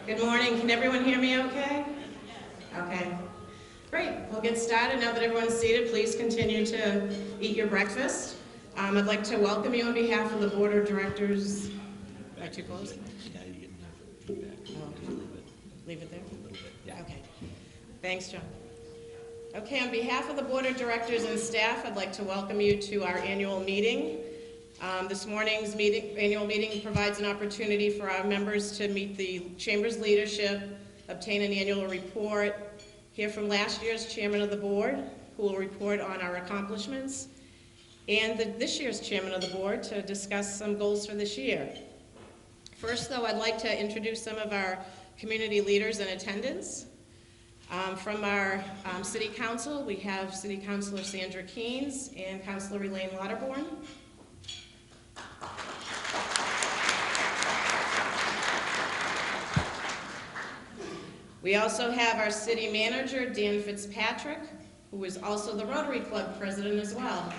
Good morning. Can everyone hear me okay? Okay. Great. We'll get started. Now that everyone's seated, please continue to eat your breakfast. I'd like to welcome you on behalf of the Board of Directors. Am I too close? Oh, leave it there? Yeah. Okay. Thanks, John. Okay, on behalf of the Board of Directors and staff, I'd like to welcome you to our annual meeting. This morning's annual meeting provides an opportunity for our members to meet the Chamber's leadership, obtain an annual report, hear from last year's Chairman of the Board, who will report on our accomplishments, and this year's Chairman of the Board to discuss some goals for this year. First, though, I'd like to introduce some of our community leaders in attendance. From our City Council, we have City Councilor Sandra Keynes and Councilor Elaine Lauterborn. We also have our City Manager, Dan Fitzpatrick, who is also the Rotary Club President as well.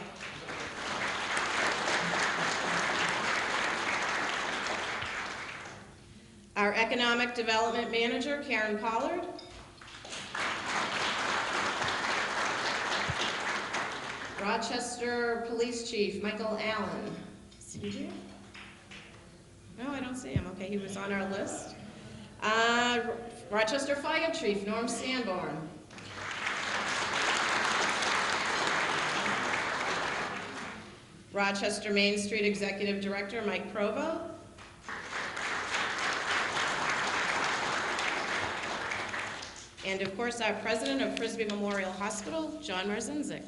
Our Economic Development Manager, Karen Pollard. Rochester Police Chief, Michael Allen. Is he here? No, I don't see him. Okay, he was on our list. Rochester Fire Chief, Norm Sanborn. Rochester Main Street Executive Director, Mike Provo. And of course, our President of Frisbee Memorial Hospital, John Marzinzik.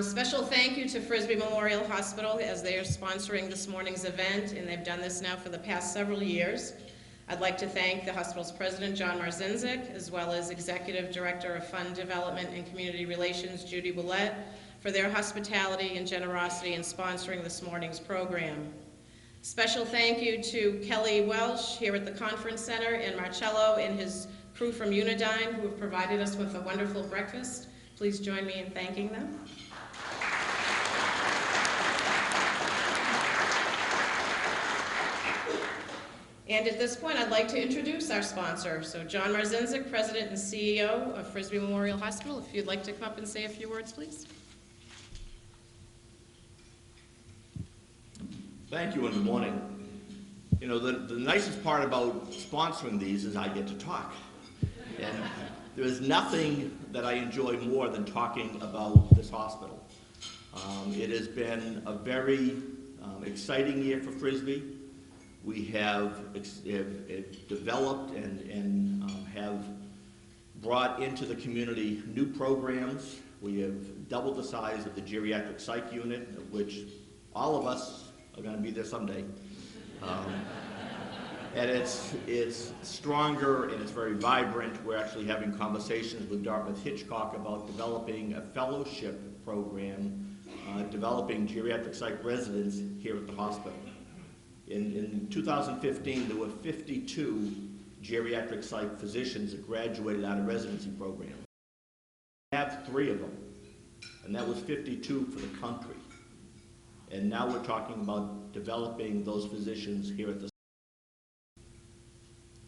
Special thank you to Frisbee Memorial Hospital as they are sponsoring this morning's event, and they've done this now for the past several years. I'd like to thank the hospital's president, John Marzinzik, as well as Executive Director of Fund Development and Community Relations, Judy Willett, for their hospitality and generosity in sponsoring this morning's program. Special thank you to Kelly Welsh here at the Conference Center and Marcello and his crew from Unidyne who have provided us with a wonderful breakfast. Please join me in thanking them. And at this point, I'd like to introduce our sponsor. So John Marzinzik, President and CEO of Frisbee Memorial Hospital. If you'd like to come up and say a few words, please. Thank you and good morning. You know, the nicest part about sponsoring these is I get to talk. And there is nothing that I enjoy more than talking about this hospital. It has been a very exciting year for Frisbee. We have developed and have brought into the community new programs. We have doubled the size of the geriatric psych unit, which all of us are going to be there someday. And it's stronger and it's very vibrant. We're actually having conversations with Dartmouth Hitchcock about developing a fellowship program, developing geriatric psych residents here at the hospital. In 2015, there were 52 geriatric psych physicians that graduated out of residency program. We have 3 of them, and that was 52 for the country. And now we're talking about developing those physicians here at the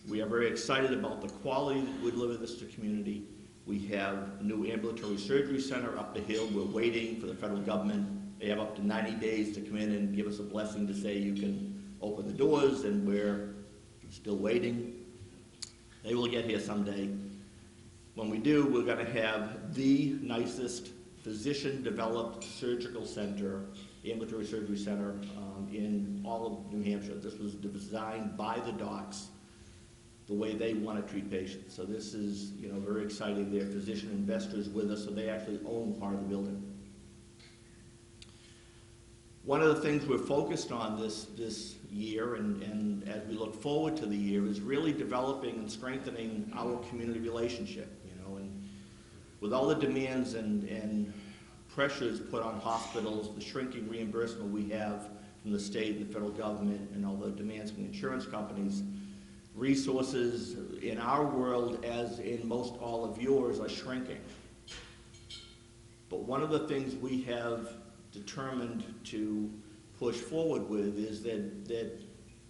We are very excited about the quality that we deliver this to community. We have a new ambulatory surgery center up the hill. We're waiting for the federal government. They have up to 90 days to come in and give us a blessing to say you can open the doors, and we're still waiting. They will get here someday. When we do, we're going to have the nicest physician-developed surgical center, ambulatory surgery center in all of New Hampshire. This was designed by the docs the way they want to treat patients. So this is, you know, very exciting. They're physician investors with us, so they actually own part of the building. One of the things we're focused on this year and as we look forward to the year is really developing and strengthening our community relationship, you know, and with all the demands and pressures put on hospitals, the shrinking reimbursement we have from the state and the federal government and all the demands from the insurance companies, resources in our world, as in most all of yours, are shrinking. But one of the things we have determined to push forward with is that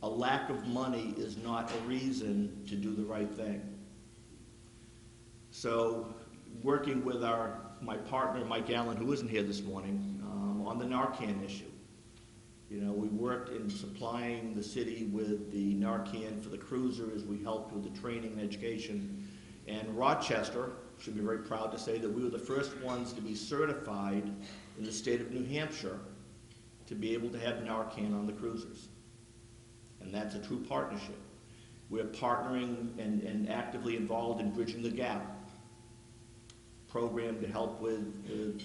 a lack of money is not a reason to do the right thing. So, working with my partner, Mike Allen, who isn't here this morning, on the Narcan issue. You know, we worked in supplying the city with the Narcan for the cruisers. We helped with the training and education. And Rochester should be very proud to say that we were the first ones to be certified in the state of New Hampshire to be able to have Narcan on the cruisers. And that's a true partnership. We're partnering and actively involved in Bridging the Gap program to help with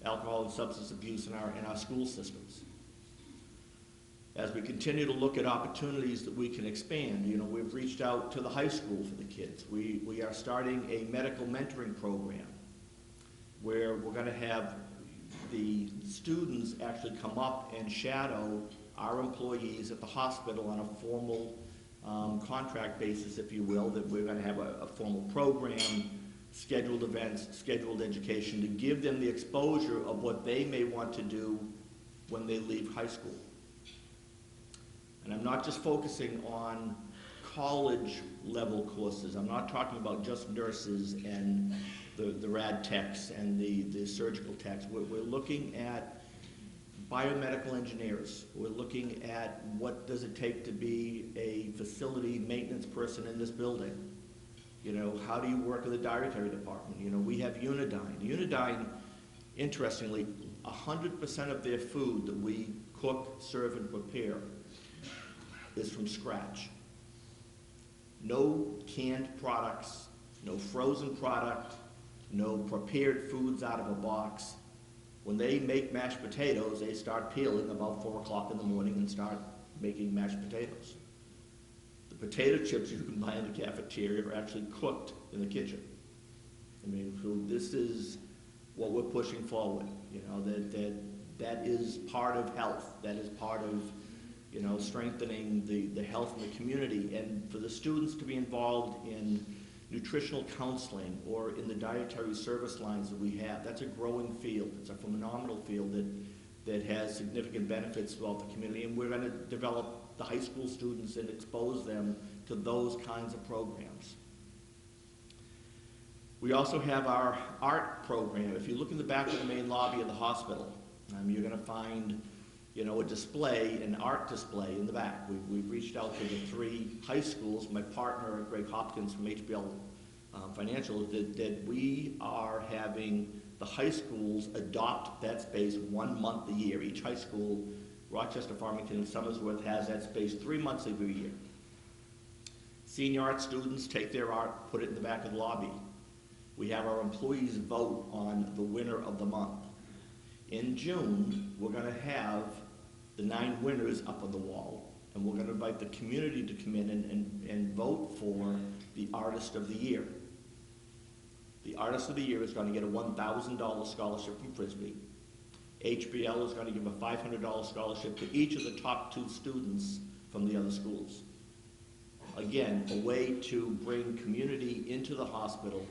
alcohol and substance abuse in our school systems. As we continue to look at opportunities that we can expand, you know, we've reached out to the high school for the kids. We are starting a medical mentoring program where we're going to have the students actually come up and shadow our employees at the hospital on a formal contract basis, if you will, that we're going to have a formal program, scheduled events, scheduled education to give them the exposure of what they may want to do when they leave high school. And I'm not just focusing on college level courses. I'm not talking about just nurses and the rad techs and the surgical techs. We're looking at biomedical engineers. We're looking at what does it take to be a facility maintenance person in this building. You know, how do you work in the dietary department? You know, we have Unidyne. Unidyne, interestingly, 100% of their food that we cook, serve, and prepare is from scratch. No canned products, no frozen product, no prepared foods out of a box. When they make mashed potatoes, they start peeling about 4 o'clock in the morning and start making mashed potatoes. The potato chips you can buy in the cafeteria are actually cooked in the kitchen. I mean, so this is what we're pushing forward. You know, that is part of health. That is part of, you know, strengthening the health in the community. And for the students to be involved in nutritional counseling or in the dietary service lines that we have, that's a growing field. It's a phenomenal field that has significant benefits throughout the community. And we're going to develop the high school students and expose them to those kinds of programs. We also have our art program. If you look in the back of the main lobby of the hospital, you're going to find, you know, a display, an art display in the back. We've reached out to the 3 high schools, my partner, Greg Hopkins from HBL Financial, that we are having the high schools adopt that space 1 month a year. Each high school, Rochester, Farmington, and Somersworth, has that space 3 months every year. Senior art students take their art, put it in the back of the lobby. We have our employees vote on the winner of the month. In June, we're going to have the 9 winners up on the wall, and we're going to invite the community to come in and vote for the Artist of the Year. The Artist of the Year is going to get a $1,000 scholarship from Frisbee. HBL is going to give a $500 scholarship to each of the top 2 students from the other schools. Again, a way to bring community into the hospital,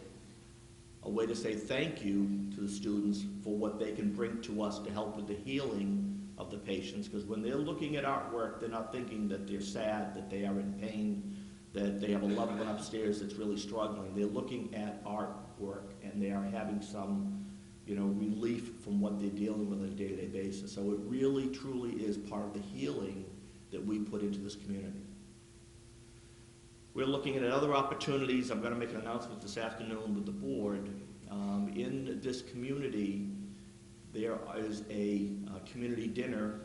a way to say thank you to the students for what they can bring to us to help with the healing of the patients. Because when they're looking at artwork, they're not thinking that they're sad, that they are in pain, that they have a loved one upstairs that's really struggling. They're looking at artwork and they are having some, you know, relief from what they're dealing with on a day-to-day basis. So it really, truly is part of the healing that we put into this community. We're looking at other opportunities. I'm going to make an announcement this afternoon with the board. In this community, there is a community dinner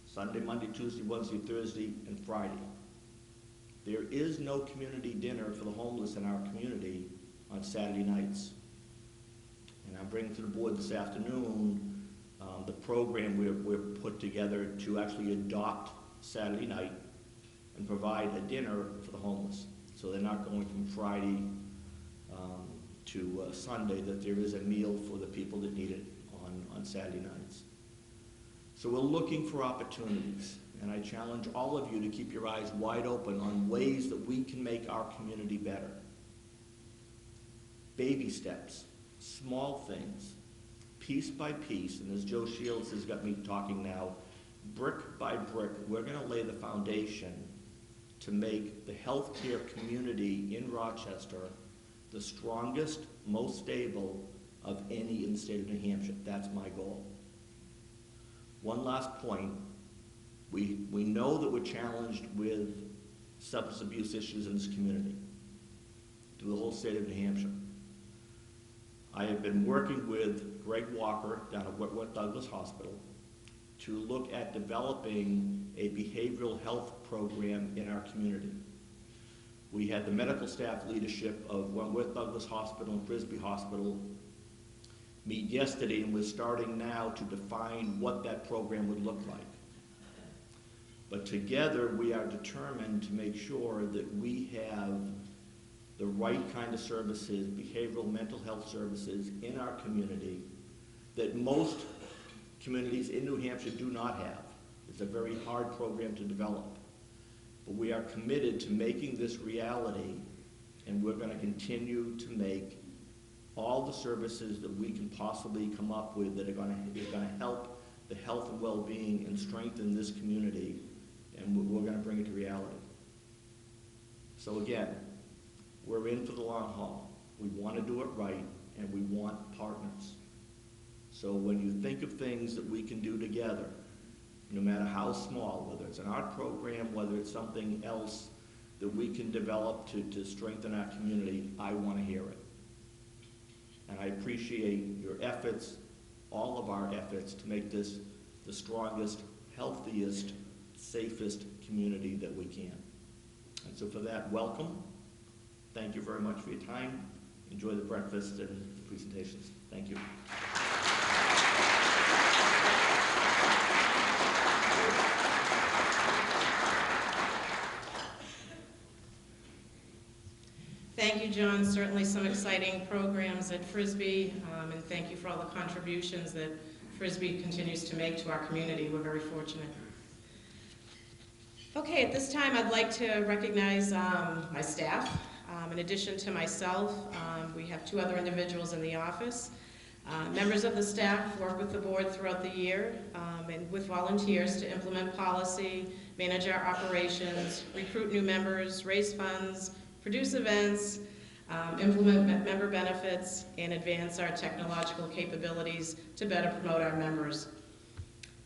Sunday, Monday, Tuesday, Wednesday, Thursday, and Friday. There is no community dinner for the homeless in our community on Saturday nights. And I'm bringing to the board this afternoon the program we've put together to actually adopt Saturday night and provide a dinner for the homeless. So they're not going from Friday to Sunday, that there is a meal for the people that need it on Saturday nights. So we're looking for opportunities, and I challenge all of you to keep your eyes wide open on ways that we can make our community better. Baby steps, small things, piece by piece, and as Joe Shields has got me talking now, brick by brick, we're going to lay the foundation to make the healthcare community in Rochester the strongest, most stable of any in the state of New Hampshire. That's my goal. One last point. We know that we're challenged with substance abuse issues in this community through the whole state of New Hampshire. I have been working with Greg Walker down at Whitworth Douglas Hospital to look at developing a behavioral health program in our community. We had the medical staff leadership of Whitworth Douglas Hospital and Frisbee Hospital meet yesterday, and we're starting now to define what that program would look like. But together we are determined to make sure that we have the right kind of services, behavioral mental health services in our community that most communities in New Hampshire do not have. It's a very hard program to develop. But we are committed to making this reality, and we're going to continue to make all the services that we can possibly come up with that are going to help the health and well-being and strengthen this community, and we're going to bring it to reality. So again, we're in for the long haul. We want to do it right, and we want partners. So when you think of things that we can do together, no matter how small, whether it's an art program, whether it's something else that we can develop to strengthen our community, I want to hear it. And I appreciate your efforts, all of our efforts, to make this the strongest, healthiest, safest community that we can. And so for that, welcome. Thank you very much for your time. Enjoy the breakfast and the presentations. Thank you. Thank you, John. Certainly some exciting programs at Frisbee, and thank you for all the contributions that Frisbee continues to make to our community. We're very fortunate. Okay, at this time I'd like to recognize my staff. In addition to myself, we have two other individuals in the office. Members of the staff work with the board throughout the year and with volunteers to implement policy, manage our operations, recruit new members, raise funds, produce events, implement member benefits, and advance our technological capabilities to better promote our members.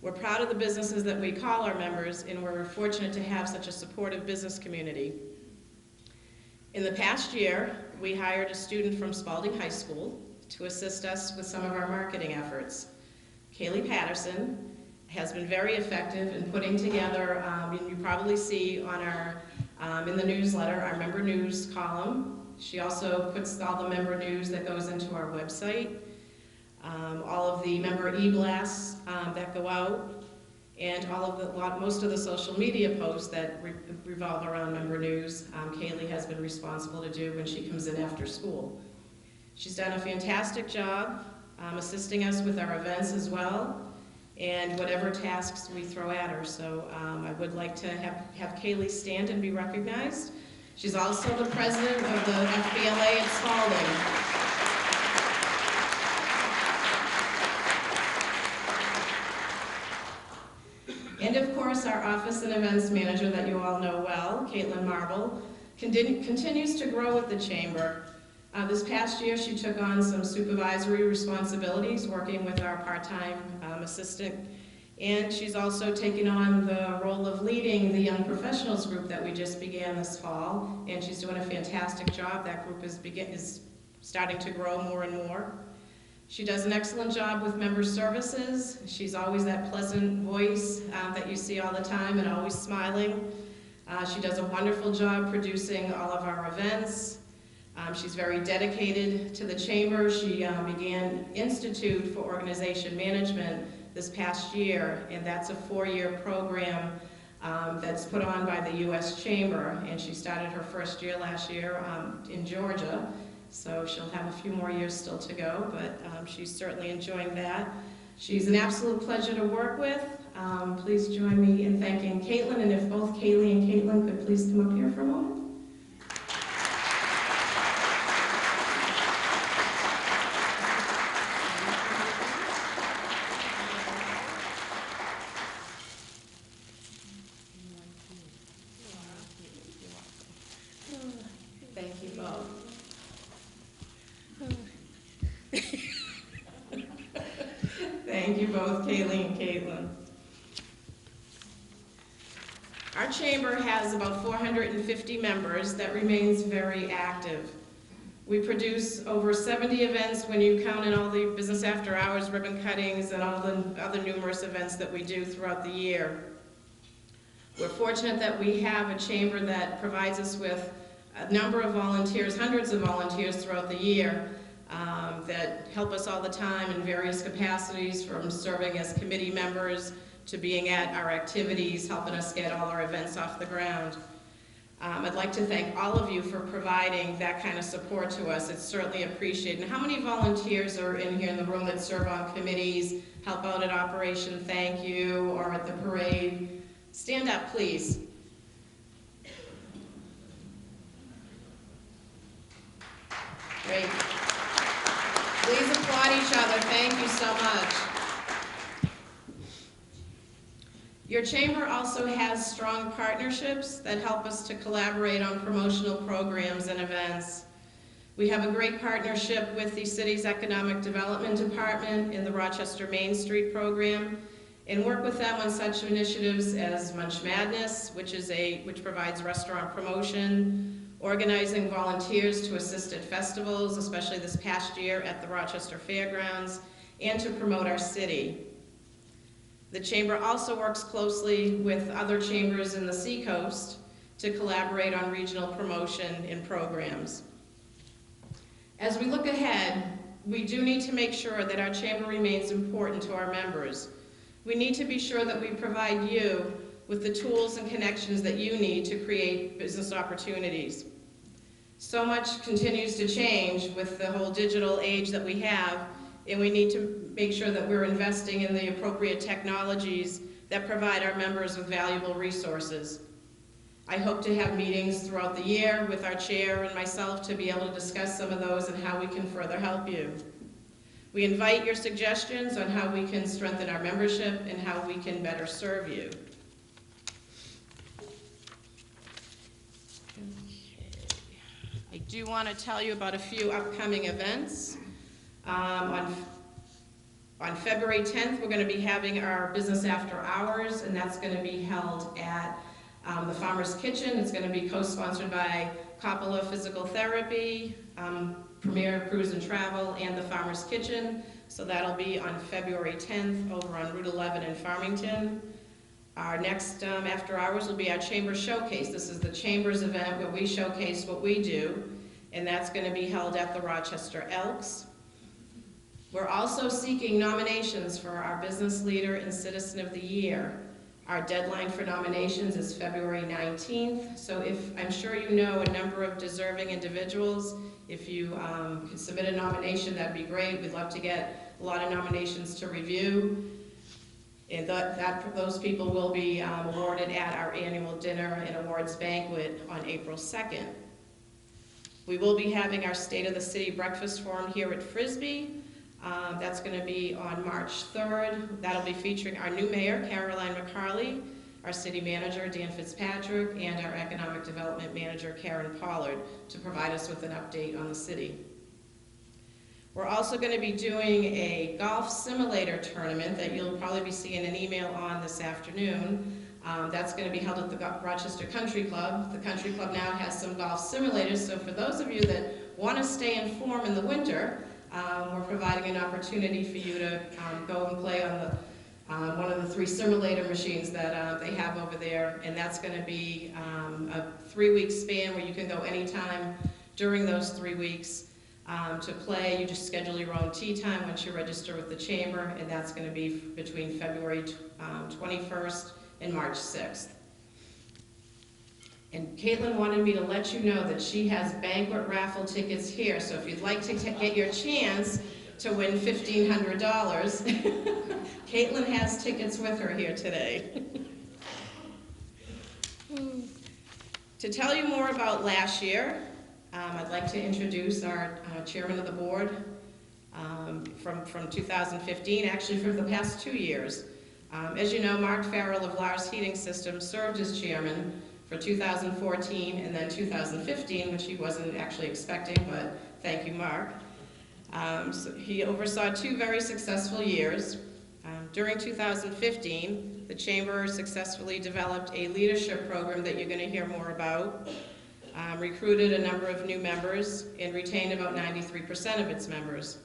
We're proud of the businesses that we call our members, and we're fortunate to have such a supportive business community. In the past year, we hired a student from Spalding High School to assist us with some of our marketing efforts. Kaylee Patterson has been very effective in putting together, and you probably see on our in the newsletter, our member news column. She also puts all the member news that goes into our website, all of the member e-blasts that go out, and most of the social media posts that revolve around member news. Kaylee has been responsible to do when she comes in after school. She's done a fantastic job assisting us with our events as well, and whatever tasks we throw at her. So I would like to have Kaylee stand and be recognized. She's also the president of the FBLA at Spalding. And of course, our office and events manager that you all know well, Caitlin Marble, continues to grow with the Chamber. This past year, she took on some supervisory responsibilities, working with our part-time assistant, and she's also taken on the role of leading the Young Professionals group that we just began this fall, and she's doing a fantastic job. That group is starting to grow more and more. She does an excellent job with member services. She's always that pleasant voice that you see all the time and always smiling. She does a wonderful job producing all of our events. She's very dedicated to the Chamber. She began Institute for Organization Management this past year, and that's a 4-year program that's put on by the U.S. Chamber, and she started her first year last year in Georgia, so she'll have a few more years still to go, but she's certainly enjoying that. She's an absolute pleasure to work with. Please join me in thanking Caitlin, and if both Kaylee and Caitlin could please come up here for a moment. Thank you both, Kaylee and Caitlin. Our chamber has about 450 members that remains very active. We produce over 70 events when you count in all the business after hours, ribbon cuttings, and all the other numerous events that we do throughout the year. We're fortunate that we have a chamber that provides us with a number of volunteers, hundreds of volunteers throughout the year, that help us all the time in various capacities, from serving as committee members to being at our activities, helping us get all our events off the ground. I'd like to thank all of you for providing that kind of support to us. It's certainly appreciated. And how many volunteers are in here in the room that serve on committees, help out at Operation Thank You, or at the parade? Stand up, please. Great. Please applaud each other. Thank you so much. Your chamber also has strong partnerships that help us to collaborate on promotional programs and events. We have a great partnership with the city's Economic Development Department in the Rochester Main Street program, and work with them on such initiatives as Munch Madness, which provides restaurant promotion, organizing volunteers to assist at festivals, especially this past year at the Rochester Fairgrounds, and to promote our city. The chamber also works closely with other chambers in the Seacoast to collaborate on regional promotion and programs. As we look ahead, we do need to make sure that our chamber remains important to our members. We need to be sure that we provide you with the tools and connections that you need to create business opportunities. So much continues to change with the whole digital age that we have, and we need to make sure that we're investing in the appropriate technologies that provide our members with valuable resources. I hope to have meetings throughout the year with our chair and myself to be able to discuss some of those and how we can further help you. We invite your suggestions on how we can strengthen our membership and how we can better serve you. I do want to tell you about a few upcoming events. On February 10th, we're going to be having our Business After Hours, and that's going to be held at the Farmer's Kitchen. It's going to be co-sponsored by Coppola Physical Therapy, Premier Cruise and Travel, and the Farmer's Kitchen. So that'll be on February 10th over on Route 11 in Farmington. Our next After Hours will be our Chamber Showcase. This is the Chamber's event where we showcase what we do, and that's going to be held at the Rochester Elks. We're also seeking nominations for our Business Leader and Citizen of the Year. Our deadline for nominations is February 19th, so I'm sure you know a number of deserving individuals. If you could submit a nomination, that'd be great. We'd love to get a lot of nominations to review. And those people will be awarded at our annual dinner and awards banquet on April 2nd. We will be having our State of the City Breakfast Forum here at Frisbee. That's going to be on March 3rd. That'll be featuring our new mayor, Caroline McCarley, our city manager, Dan Fitzpatrick, and our economic development manager, Karen Pollard, to provide us with an update on the city. We're also going to be doing a golf simulator tournament that you'll probably be seeing an email on this afternoon. That's going to be held at the Rochester Country Club. The Country Club now has some golf simulators, so for those of you that want to stay in form in the winter, we're providing an opportunity for you to go and play on one of the 3 simulator machines that they have over there, and that's going to be a 3-week span where you can go anytime during those 3 weeks to play. You just schedule your own tee time once you register with the chamber, and that's going to be between February 21st and March 6th. And Caitlin wanted me to let you know that she has banquet raffle tickets here, so if you'd like to get your chance to win $1,500, Caitlin has tickets with her here today. To tell you more about last year, I'd like to introduce our chairman of the board from 2015, actually for the past 2 years. As you know, Mark Farrell of Lars Heating Systems served as chairman for 2014 and then 2015, which he wasn't actually expecting, but thank you, Mark. So he oversaw 2 very successful years. During 2015, the Chamber successfully developed a leadership program that you're going to hear more about, recruited a number of new members, and retained about 93% of its members.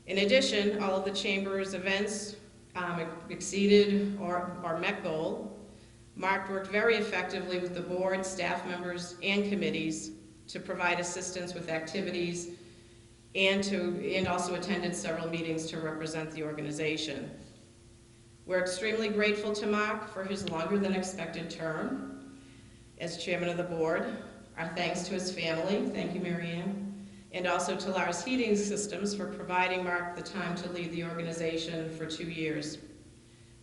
In addition, all of the Chamber's events exceeded or met goal. Mark worked very effectively with the board, staff members, and committees to provide assistance with activities and also attended several meetings to represent the organization. We're extremely grateful to Mark for his longer than expected term as chairman of the board. Our thanks to his family, thank you, Mary Ann, and also to Lars Heating Systems for providing Mark the time to lead the organization for 2 years.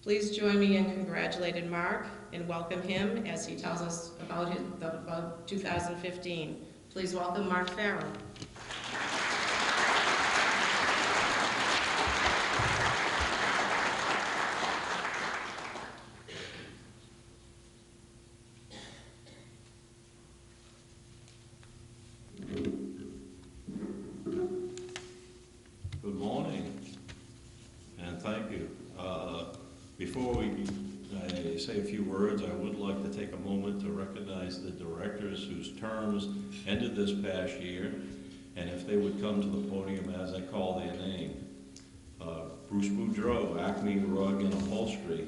Please join me in congratulating Mark and welcome him as he tells us about 2015. Please welcome Mark Farrell. Good morning, and thank you. Before I say a few words, I would like to take a moment to recognize the directors whose terms ended this past year, and if they would come to the podium as I call their name. Bruce Boudreau, Acme Rug and Upholstery.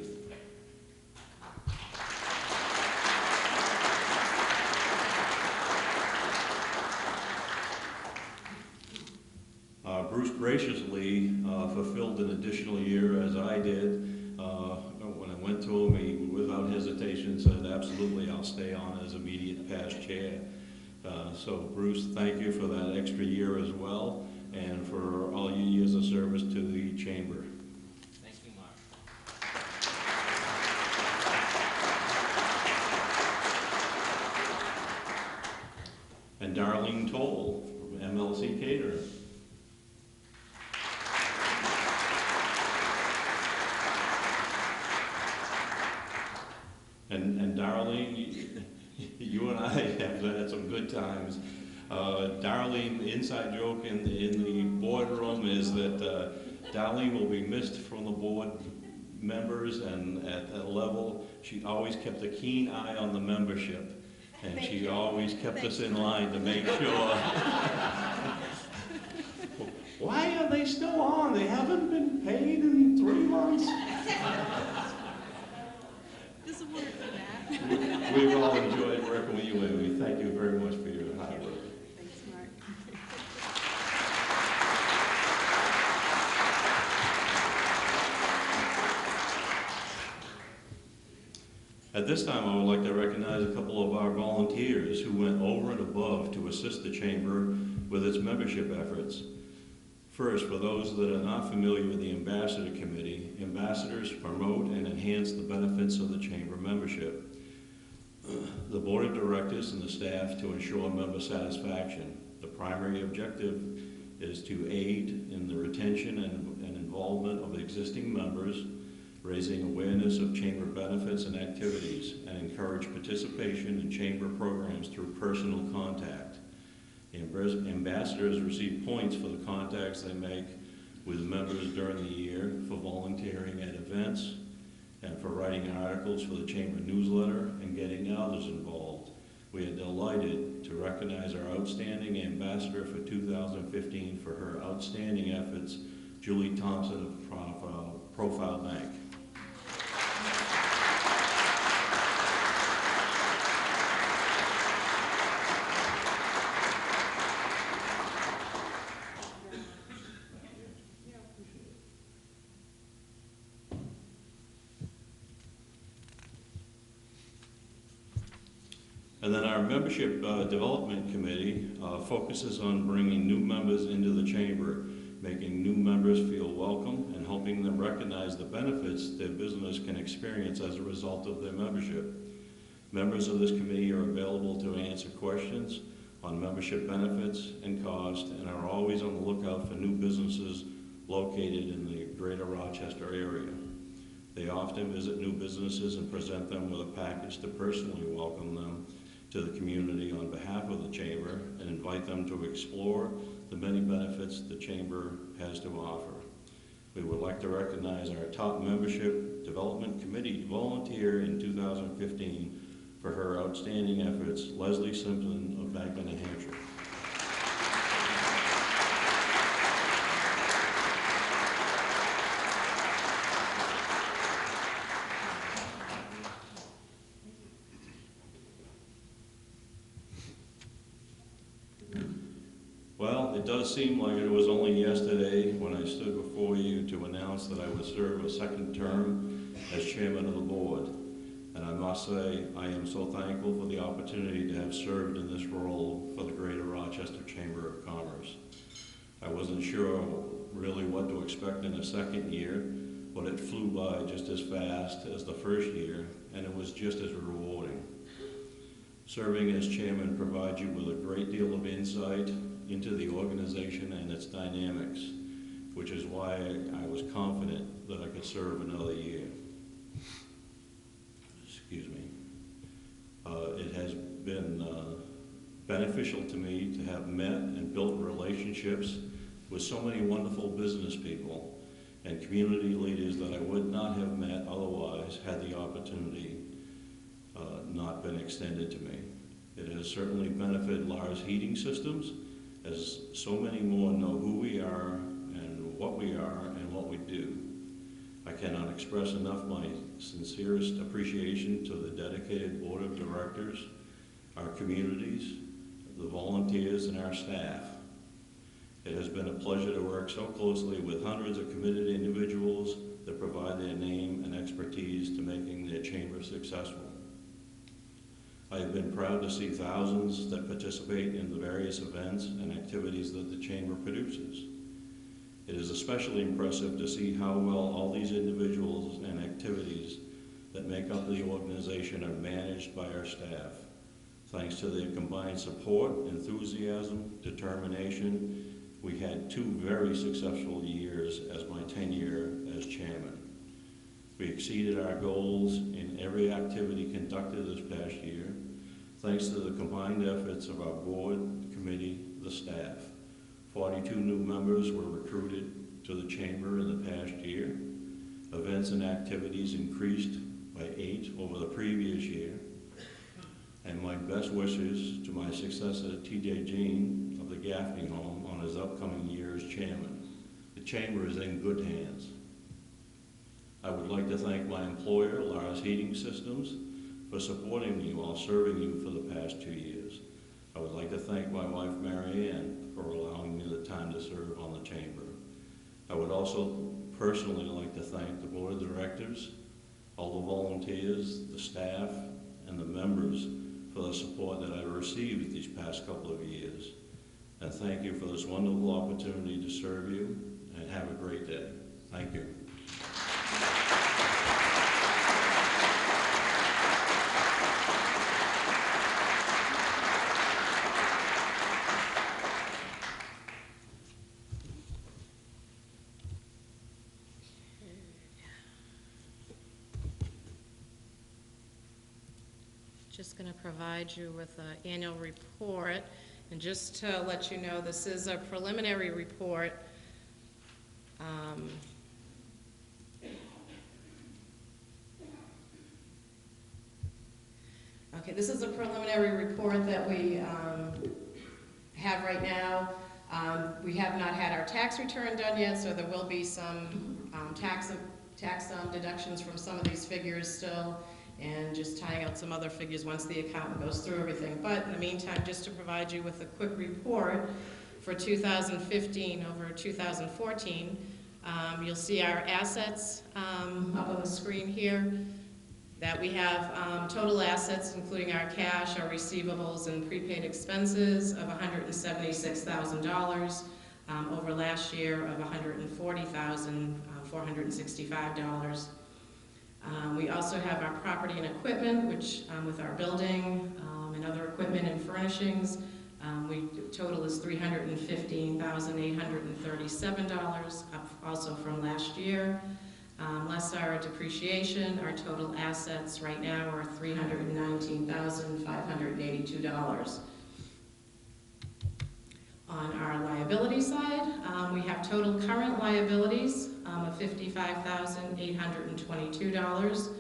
Bruce graciously fulfilled an additional year as I did. When I went to him, he without hesitation said, absolutely, I'll stay on as immediate past chair. So Bruce, thank you for that extra year as well, and for all your years of service to the Chamber. Thank you, Mark. And Darlene Toll from MLC Catering. And Darlene, you and I have had some good times. Darlene, the inside joke in the boardroom is that Darlene will be missed from the board members, and at that level, she always kept a keen eye on the membership, and she always kept us in line to make sure. Why are they still on? They haven't been paid in 3 months. There's a word for that. We've all enjoyed working with you, and we thank you very much for your hard work. Thanks, Mark. At this time, I would like to recognize a couple of our volunteers who went over and above to assist the Chamber with its membership efforts. First, for those that are not familiar with the Ambassador Committee, ambassadors promote and enhance the benefits of the Chamber membership. The Board of Directors and the staff to ensure member satisfaction. The primary objective is to aid in the retention and involvement of existing members, raising awareness of Chamber benefits and activities, and encourage participation in Chamber programs through personal contact. Ambassadors receive points for the contacts they make with members during the year, for volunteering at events, and for writing articles for the Chamber newsletter and getting others involved. We are delighted to recognize our outstanding ambassador for 2015 for her outstanding efforts, Julie Thompson of Profile Bank. And then our Membership Development Committee focuses on bringing new members into the Chamber, making new members feel welcome, and helping them recognize the benefits their business can experience as a result of their membership. Members of this committee are available to answer questions on membership benefits and cost, and are always on the lookout for new businesses located in the greater Rochester area. They often visit new businesses and present them with a package to personally welcome them to the community on behalf of the Chamber and invite them to explore the many benefits the Chamber has to offer. We would like to recognize our top membership development committee volunteer in 2015 for her outstanding efforts, Leslie Simpson of Bagnell, New Hampshire. Well, it does seem like it was only yesterday when I stood before you to announce that I would serve a second term as chairman of the board. And I must say, I am so thankful for the opportunity to have served in this role for the Greater Rochester Chamber of Commerce. I wasn't sure really what to expect in the second year, but it flew by just as fast as the first year, and it was just as rewarding. Serving as chairman provides you with a great deal of insight into the organization and its dynamics, which is why I was confident that I could serve another year. Excuse me. It has been beneficial to me to have met and built relationships with so many wonderful business people and community leaders that I would not have met otherwise had the opportunity not been extended to me. It has certainly benefited Lars Heating Systems, as so many more know who we are and what we do. I cannot express enough my sincerest appreciation to the dedicated board of directors, our communities, the volunteers, and our staff. It has been a pleasure to work so closely with hundreds of committed individuals that provide their name and expertise to making their chamber successful. I have been proud to see thousands that participate in the various events and activities that the Chamber produces. It is especially impressive to see how well all these individuals and activities that make up the organization are managed by our staff. Thanks to their combined support, enthusiasm, determination, we had 2 very successful years as my tenure as chairman. We exceeded our goals in every activity conducted this past year, thanks to the combined efforts of our board, the committee, the staff. 42 new members were recruited to the chamber in the past year. Events and activities increased by 8 over the previous year. And my best wishes to my successor, T.J. Jean of the Gaffney Home, on his upcoming year as chairman. The chamber is in good hands. I would like to thank my employer, Lars Heating Systems, for supporting me while serving you for the past 2 years. I would like to thank my wife, Mary Ann, for allowing me the time to serve on the chamber. I would also personally like to thank the board of directors, all the volunteers, the staff, and the members for the support that I've received these past couple of years. And thank you for this wonderful opportunity to serve you, and have a great day. Thank you. Just going to provide you with an annual report. And just to let you know, this is a preliminary report. Okay, this is a preliminary report that we have right now. We have not had our tax return done yet, so there will be some tax deductions from some of these figures still, and just tying out some other figures once the accountant goes through everything. But in the meantime, just to provide you with a quick report for 2015 over 2014, you'll see our assets up on the screen here, that we have total assets, including our cash, our receivables, and prepaid expenses of $176,000 over last year of $140,465. We also have our property and equipment, which with our building and other equipment and furnishings, total is $315,837, up also from last year. Less our depreciation, our total assets right now are $319,582. On our liability side, we have total current liabilities of $55,822.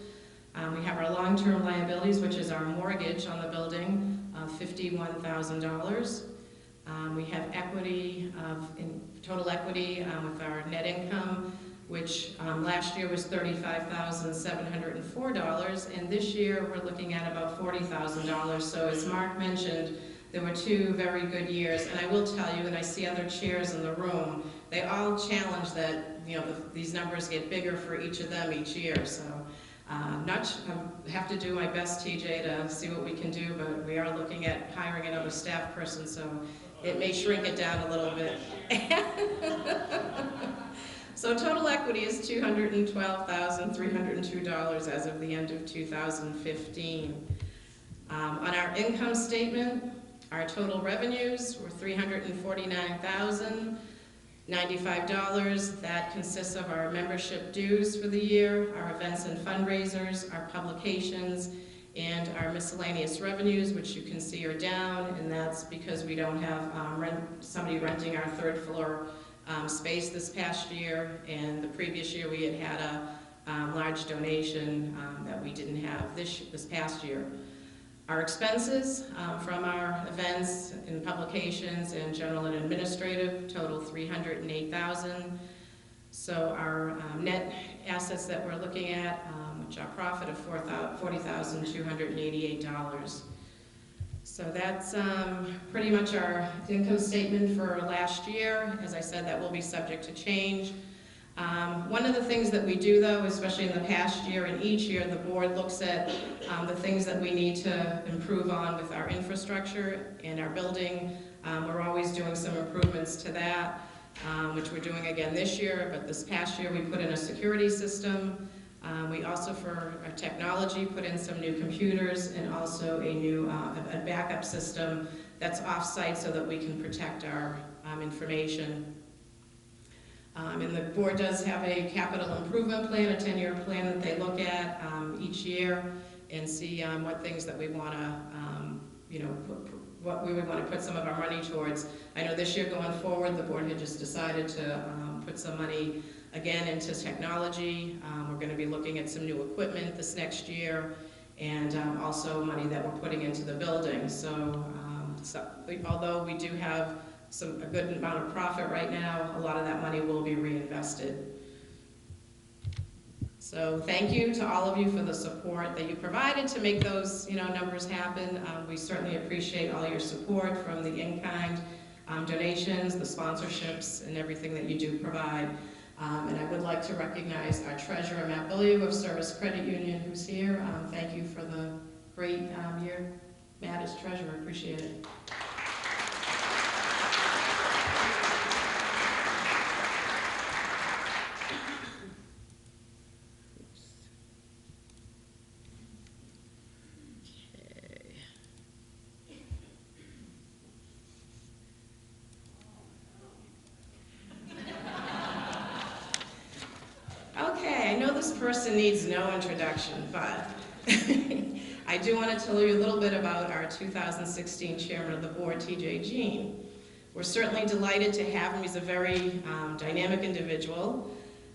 We have our long-term liabilities, which is our mortgage on the building, of $51,000. We have equity total equity with our net income, which last year was $35,704, and this year we're looking at about $40,000. So as Mark mentioned, there were 2 very good years, and I will tell you, and I see other chairs in the room, they all challenge that, these numbers get bigger for each of them each year. So I have to do my best, TJ, to see what we can do, but we are looking at hiring another staff person, so it may shrink it down a little bit. So total equity is $212,302 as of the end of 2015. On our income statement, our total revenues were $349,095. That consists of our membership dues for the year, our events and fundraisers, our publications, and our miscellaneous revenues, which you can see are down, and that's because we don't have somebody renting our 3rd floor space this past year, and the previous year we had a large donation that we didn't have this past year. Our expenses from our events and publications and general and administrative total $308,000. So our net assets that we're looking at, which are profit of $40,288. So that's pretty much our income statement for last year. As I said, that will be subject to change. One of the things that we do, though, especially in the past year and each year, the board looks at the things that we need to improve on with our infrastructure and our building. We're always doing some improvements to that, which we're doing again this year, but this past year we put in a security system. We also, for our technology, put in some new computers and also a new a backup system that's off-site so that we can protect our information. And the board does have a capital improvement plan, a 10-year plan that they look at each year and see what things that we want to, what we would want to put some of our money towards. I know this year going forward, the board had just decided to put some money again into technology. We're going to be looking at some new equipment this next year, and also money that we're putting into the building. So, although we do have a good amount of profit right now, a lot of that money will be reinvested. So thank you to all of you for the support that you provided to make those numbers happen. We certainly appreciate all your support, from the in-kind donations, the sponsorships, and everything that you do provide. And I would like to recognize our treasurer, Matt Beaulieu of Service Credit Union, who's here. Thank you for the great year, Matt, as treasurer. Appreciate it. Okay, I know this person needs no introduction, but I do want to tell you a little bit about our 2016 chairman of the board, TJ Jean. We're certainly delighted to have him. He's a very dynamic individual.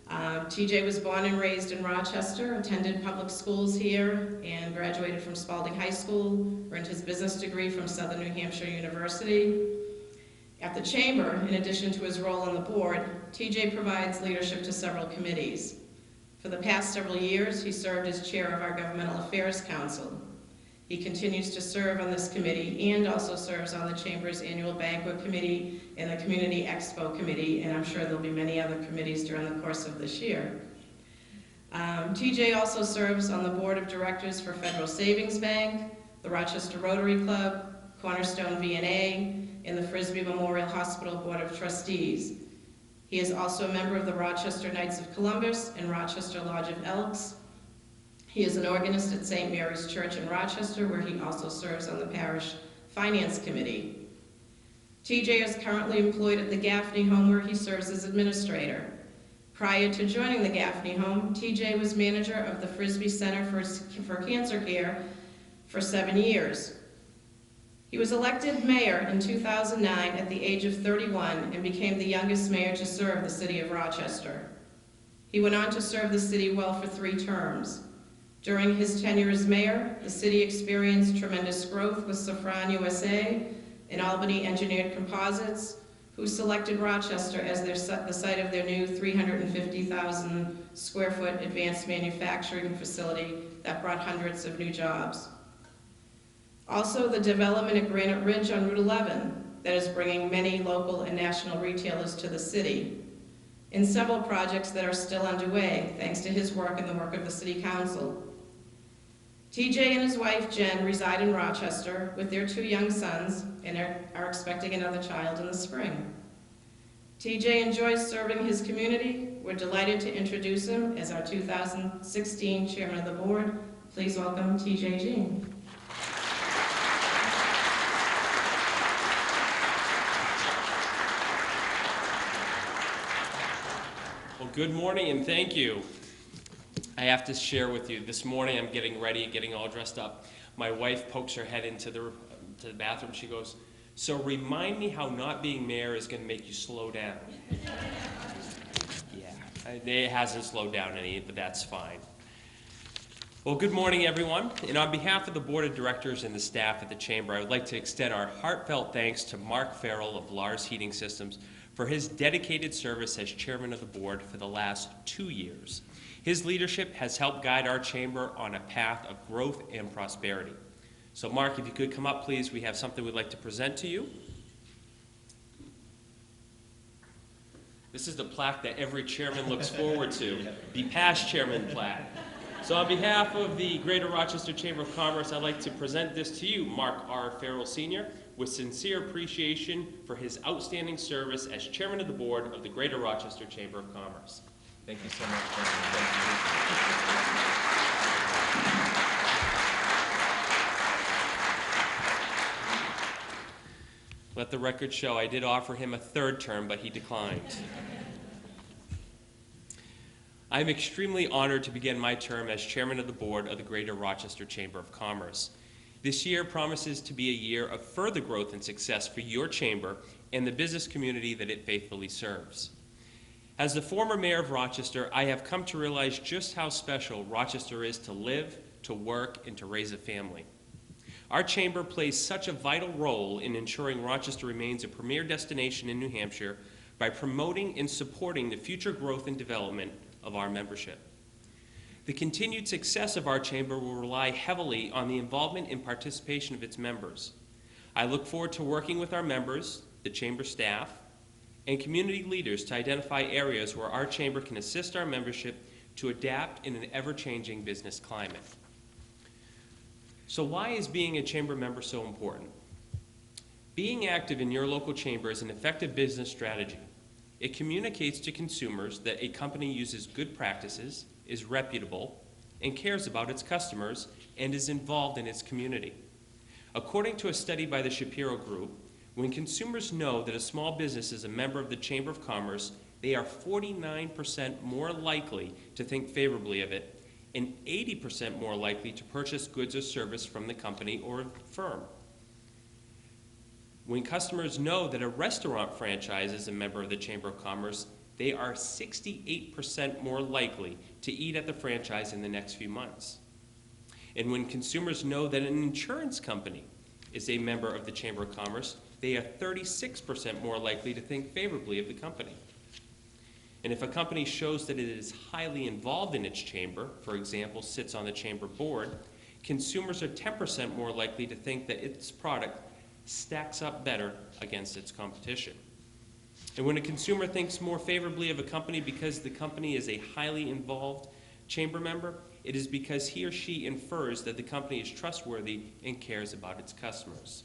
TJ was born and raised in Rochester, attended public schools here, and graduated from Spalding High School, earned his business degree from Southern New Hampshire University. At the Chamber, in addition to his role on the board, TJ provides leadership to several committees. For the past several years, he served as chair of our Governmental Affairs Council. He continues to serve on this committee and also serves on the Chamber's Annual Banquet Committee and the Community Expo Committee, and I'm sure there'll be many other committees during the course of this year. TJ also serves on the Board of Directors for Federal Savings Bank, the Rochester Rotary Club, Cornerstone V&A, and the Frisbee Memorial Hospital Board of Trustees. He is also a member of the Rochester Knights of Columbus and Rochester Lodge of Elks. He is an organist at St. Mary's Church in Rochester, where he also serves on the Parish Finance Committee. TJ is currently employed at the Gaffney Home, where he serves as administrator. Prior to joining the Gaffney Home, TJ was manager of the Frisbee Center for Cancer Care for 7 years. He was elected mayor in 2009 at the age of 31 and became the youngest mayor to serve the city of Rochester. He went on to serve the city well for 3 terms. During his tenure as mayor, the city experienced tremendous growth with Safran USA and Albany Engineered Composites, who selected Rochester as the site of their new 350,000 square foot advanced manufacturing facility that brought hundreds of new jobs. Also, the development at Granite Ridge on Route 11 that is bringing many local and national retailers to the city, and several projects that are still underway thanks to his work and the work of the City Council. TJ and his wife Jen reside in Rochester with their 2 young sons and are expecting another child in the spring. TJ enjoys serving his community. We're delighted to introduce him as our 2016 Chairman of the Board. Please welcome TJ Jean. Well, good morning and thank you. I have to share with you, this morning I'm getting ready, getting all dressed up. My wife pokes her head into the bathroom. She goes, "So remind me how not being mayor is going to make you slow down." Yeah, it hasn't slowed down any, but that's fine. Well, good morning, everyone. And on behalf of the Board of Directors and the staff at the Chamber, I would like to extend our heartfelt thanks to Mark Farrell of Lars Heating Systems for his dedicated service as Chairman of the Board for the last 2 years. His leadership has helped guide our Chamber on a path of growth and prosperity. So Mark, if you could come up, please. We have something we'd like to present to you. This is the plaque that every chairman looks forward to, the past chairman plaque. So on behalf of the Greater Rochester Chamber of Commerce, I'd like to present this to you, Mark R. Farrell Sr., with sincere appreciation for his outstanding service as Chairman of the Board of the Greater Rochester Chamber of Commerce. Thank you so much. Let the record show I did offer him a 3rd term, but he declined. I'm extremely honored to begin my term as Chairman of the Board of the Greater Rochester Chamber of Commerce. This year promises to be a year of further growth and success for your chamber and the business community that it faithfully serves. As the former mayor of Rochester, I have come to realize just how special Rochester is to live, to work, and to raise a family. Our chamber plays such a vital role in ensuring Rochester remains a premier destination in New Hampshire by promoting and supporting the future growth and development of our membership. The continued success of our chamber will rely heavily on the involvement and participation of its members. I look forward to working with our members, the chamber staff, and community leaders to identify areas where our chamber can assist our membership to adapt in an ever-changing business climate. So why is being a chamber member so important? Being active in your local chamber is an effective business strategy. It communicates to consumers that a company uses good practices, is reputable, and cares about its customers, and is involved in its community. According to a study by the Shapiro Group, when consumers know that a small business is a member of the Chamber of Commerce, they are 49% more likely to think favorably of it and 80% more likely to purchase goods or service from the company or firm. When customers know that a restaurant franchise is a member of the Chamber of Commerce, they are 68% more likely to eat at the franchise in the next few months. And when consumers know that an insurance company is a member of the Chamber of Commerce, they are 36% more likely to think favorably of the company. And if a company shows that it is highly involved in its chamber, for example, sits on the chamber board, consumers are 10% more likely to think that its product stacks up better against its competition. And when a consumer thinks more favorably of a company because the company is a highly involved chamber member, it is because he or she infers that the company is trustworthy and cares about its customers.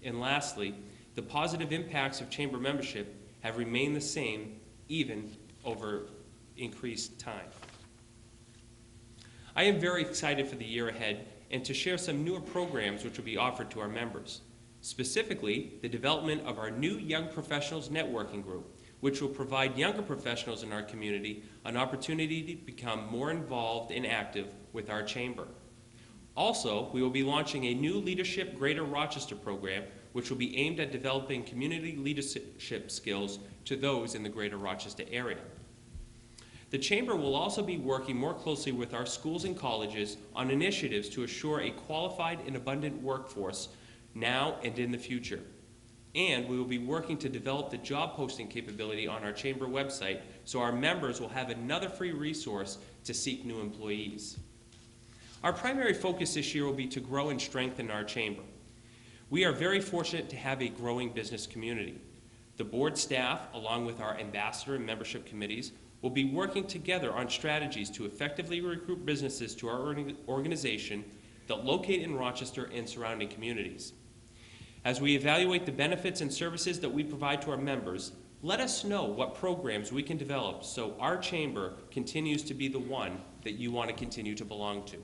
And lastly, the positive impacts of chamber membership have remained the same even over increased time. I am very excited for the year ahead and to share some newer programs which will be offered to our members. Specifically, the development of our new Young Professionals Networking Group, which will provide younger professionals in our community an opportunity to become more involved and active with our chamber. Also, we will be launching a new Leadership Greater Rochester program, which will be aimed at developing community leadership skills to those in the Greater Rochester area. The Chamber will also be working more closely with our schools and colleges on initiatives to assure a qualified and abundant workforce now and in the future. And we will be working to develop the job posting capability on our Chamber website so our members will have another free resource to seek new employees. Our primary focus this year will be to grow and strengthen our Chamber. We are very fortunate to have a growing business community. The board staff, along with our ambassador and membership committees, will be working together on strategies to effectively recruit businesses to our organization that locate in Rochester and surrounding communities. As we evaluate the benefits and services that we provide to our members, let us know what programs we can develop so our Chamber continues to be the one that you want to continue to belong to.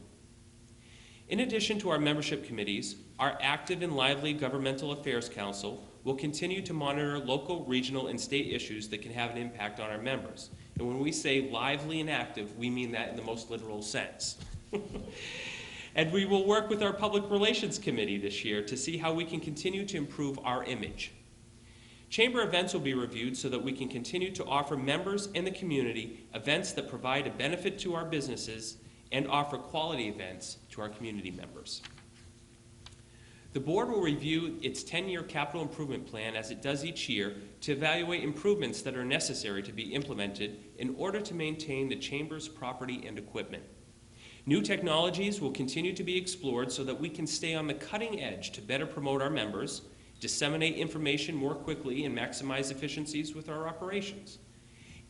In addition to our membership committees, our active and lively Governmental Affairs Council will continue to monitor local, regional, and state issues that can have an impact on our members. And when we say lively and active, we mean that in the most literal sense. And we will work with our Public Relations Committee this year to see how we can continue to improve our image. Chamber events will be reviewed so that we can continue to offer members and the community events that provide a benefit to our businesses and offer quality events to our community members. The board will review its 10-year capital improvement plan as it does each year to evaluate improvements that are necessary to be implemented in order to maintain the Chamber's property and equipment. New technologies will continue to be explored so that we can stay on the cutting edge to better promote our members, disseminate information more quickly, and maximize efficiencies with our operations.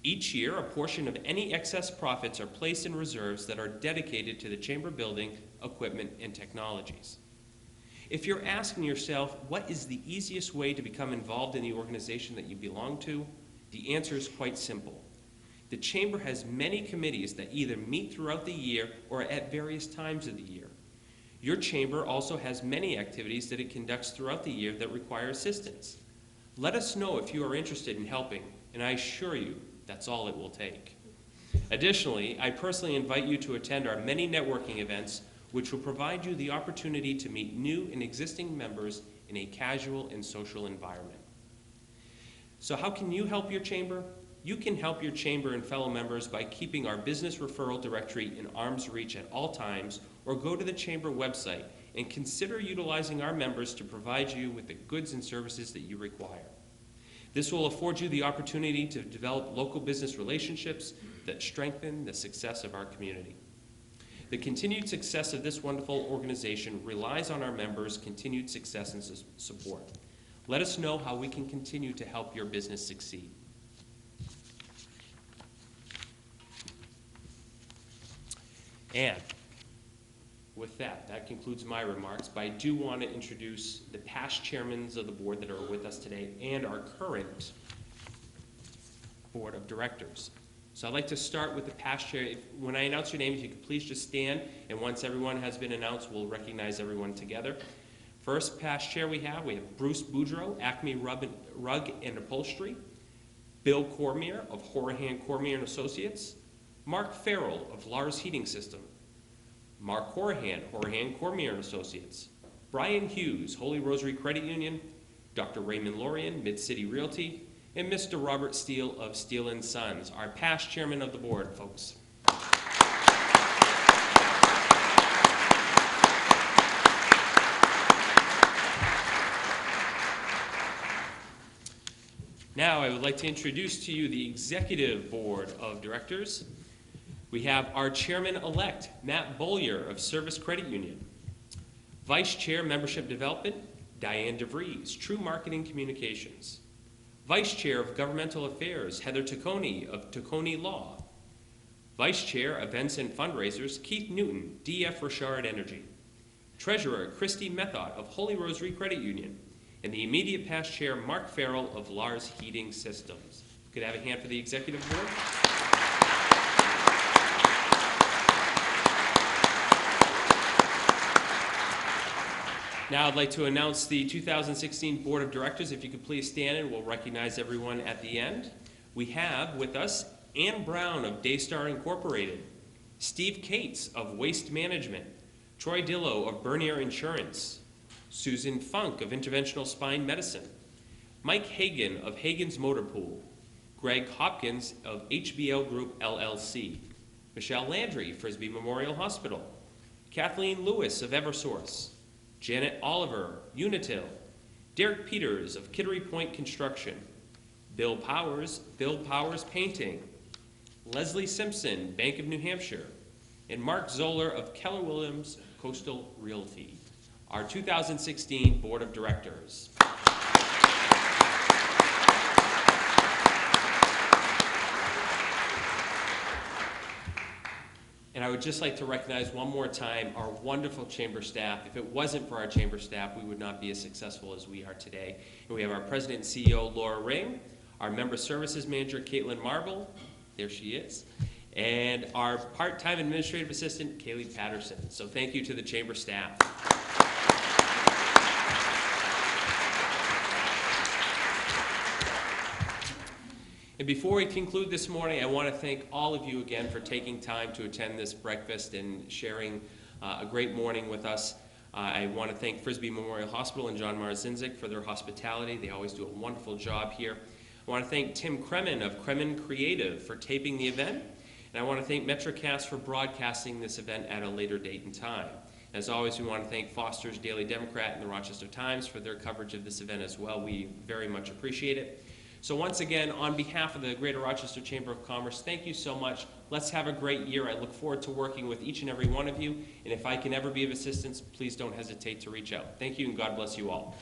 Each year, a portion of any excess profits are placed in reserves that are dedicated to the Chamber building, equipment, and technologies. If you're asking yourself, what is the easiest way to become involved in the organization that you belong to? The answer is quite simple. The Chamber has many committees that either meet throughout the year or at various times of the year. Your Chamber also has many activities that it conducts throughout the year that require assistance. Let us know if you are interested in helping, and I assure you that's all it will take. Additionally, I personally invite you to attend our many networking events, which will provide you the opportunity to meet new and existing members in a casual and social environment. So how can you help your Chamber? You can help your Chamber and fellow members by keeping our business referral directory in arm's reach at all times, or go to the Chamber website and consider utilizing our members to provide you with the goods and services that you require. This will afford you the opportunity to develop local business relationships that strengthen the success of our community. The continued success of this wonderful organization relies on our members' continued success and support. Let us know how we can continue to help your business succeed. And with that, that concludes my remarks, but I do want to introduce the past chairmen of the board that are with us today and our current board of directors. So I'd like to start with the past chair. When I announce your name, if you could please just stand, and once everyone has been announced, we'll recognize everyone together. First past chair we have Bruce Boudreau, Acme Rug and Upholstery, Bill Cormier of Horahan Cormier and Associates, Mark Farrell of Lars Heating System, Mark Horahan, Horahan Cormier and Associates, Brian Hughes, Holy Rosary Credit Union, Dr. Raymond Lorian, Mid-City Realty, and Mr. Robert Steele of Steele & Sons, our past chairman of the board, folks. Now I would like to introduce to you the executive board of directors. We have our chairman-elect, Matt Bollier of Service Credit Union. Vice Chair, Membership Development, Diane DeVries, True Marketing Communications. Vice Chair of Governmental Affairs, Heather Taccone of Taccone Law. Vice Chair, Events and Fundraisers, Keith Newton, DF Richard Energy. Treasurer, Christy Method of Holy Rosary Credit Union. And the immediate past chair, Mark Farrell of Lars Heating Systems. Could I have a hand for the executive board? Now I'd like to announce the 2016 Board of Directors. If you could please stand, and we'll recognize everyone at the end. We have with us Ann Brown of Daystar Incorporated, Steve Cates of Waste Management, Troy Dillow of Bernier Insurance, Susan Funk of Interventional Spine Medicine, Mike Hagan of Hagan's Motor Pool, Greg Hopkins of HBO Group LLC, Michelle Landry, Frisbee Memorial Hospital, Kathleen Lewis of Eversource, Janet Oliver, Unitil, Derek Peters of Kittery Point Construction, Bill Powers Painting, Leslie Simpson, Bank of New Hampshire, and Mark Zoller of Keller Williams Coastal Realty, our 2016 Board of Directors. And I would just like to recognize one more time our wonderful chamber staff. If it wasn't for our chamber staff, we would not be as successful as we are today. And we have our President and CEO, Laura Ring, our Member Services Manager, Caitlin Marble, there she is, and our part-time administrative assistant, Kaylee Patterson. So thank you to the chamber staff. And before we conclude this morning, I want to thank all of you again for taking time to attend this breakfast and sharing a great morning with us. I want to thank Frisbee Memorial Hospital and John Marzinzik for their hospitality. They always do a wonderful job here. I want to thank Tim Kremen of Kremen Creative for taping the event. And I want to thank MetroCast for broadcasting this event at a later date and time. As always, we want to thank Foster's Daily Democrat and the Rochester Times for their coverage of this event as well. We very much appreciate it. So once again, on behalf of the Greater Rochester Chamber of Commerce, thank you so much. Let's have a great year. I look forward to working with each and every one of you. And if I can ever be of assistance, please don't hesitate to reach out. Thank you, and God bless you all.